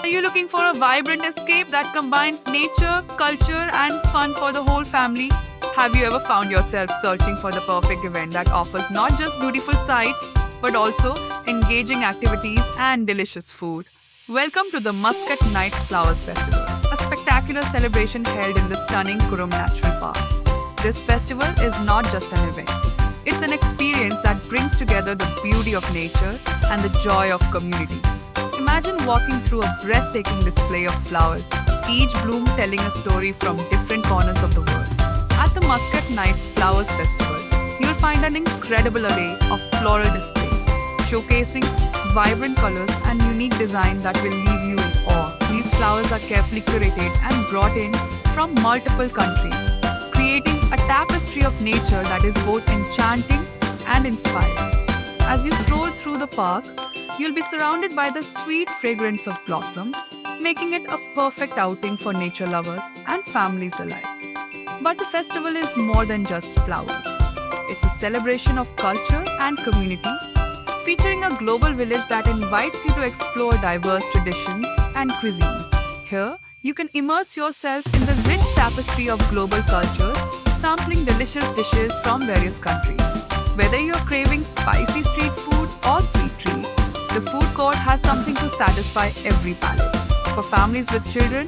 Are you looking for a vibrant escape that combines nature, culture, and fun for the whole family? Have you ever found yourself searching for the perfect event that offers not just beautiful sights, but also engaging activities and delicious food? Welcome to the Muscat Nights Flowers Festival, a spectacular celebration held in the stunning Kurum Natural Park. This festival is not just an event. It's an experience that brings together the beauty of nature and the joy of community. Imagine walking through a breathtaking display of flowers, each bloom telling a story from different corners of the world. At the Muscat Nights Flowers Festival, you'll find an incredible array of floral displays, showcasing vibrant colors and unique design that will leave you in awe. These flowers are carefully curated and brought in from multiple countries, creating a tapestry of nature that is both enchanting and inspiring. As you stroll through the park, you'll be surrounded by the sweet fragrance of blossoms, making it a perfect outing for nature lovers and families alike. But the festival is more than just flowers. It's a celebration of culture and community, featuring a global village that invites you to explore diverse traditions and cuisines. Here, you can immerse yourself in the rich tapestry of global cultures, sampling delicious dishes from various countries. Whether you're craving spicy street food or sweet treats, the food court has something to satisfy every palate. For families with children,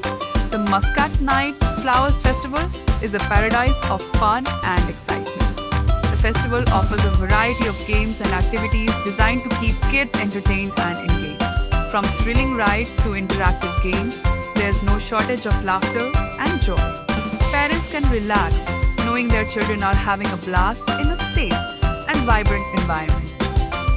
the Muscat Nights Flowers Festival is a paradise of fun and excitement. The festival offers a variety of games and activities designed to keep kids entertained and engaged. From thrilling rides to interactive games, there's no shortage of laughter and joy. Parents can relax knowing their children are having a blast in a safe and vibrant environment.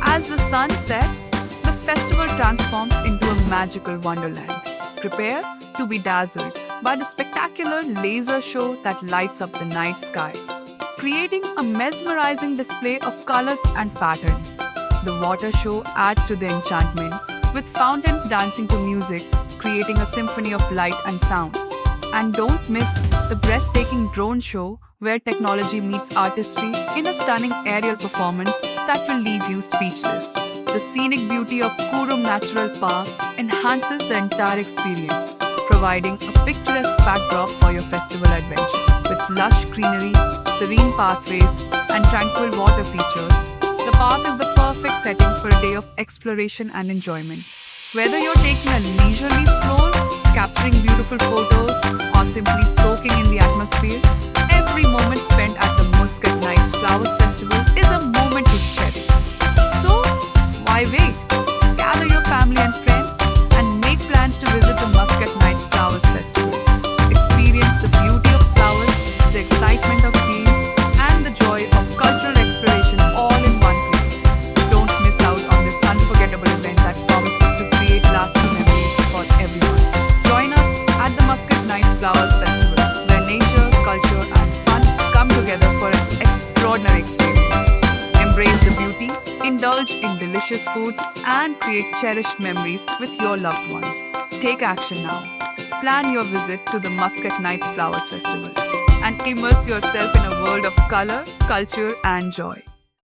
As the sun sets, the festival transforms into a magical wonderland. Prepare to be dazzled by the spectacular laser show that lights up the night sky, creating a mesmerizing display of colors and patterns. The water show adds to the enchantment, with fountains dancing to music, creating a symphony of light and sound. And don't miss the breathtaking drone show, where technology meets artistry in a stunning aerial performance that will leave you speechless. The scenic beauty of Kurum Natural Park enhances the entire experience, providing a picturesque backdrop for your festival adventure. With lush greenery, serene pathways, and tranquil water features, the park is the perfect setting for a day of exploration and enjoyment. Whether you're taking a leisurely stroll, capturing beautiful photos, or simply soaking in the atmosphere, every moment spent at the Muscat Nights Flowers Festival is a moment to cherish. So, why wait? Gather your family and friends and make plans to visit the Muscat Nights Flowers Festival. Experience the beauty of flowers, the excitement of games, and the joy of cultural exploration all in one place. Don't miss out on this unforgettable event that promises to create lasting memories for everyone. Join us at the Muscat Nights Flowers Festival, where nature, culture, and fun come together for an extraordinary experience. Embrace the beauty, indulge in delicious food, and create cherished memories with your loved ones. Take action now. Plan your visit to the Muscat Nights Flowers Festival and immerse yourself in a world of color, culture, and joy.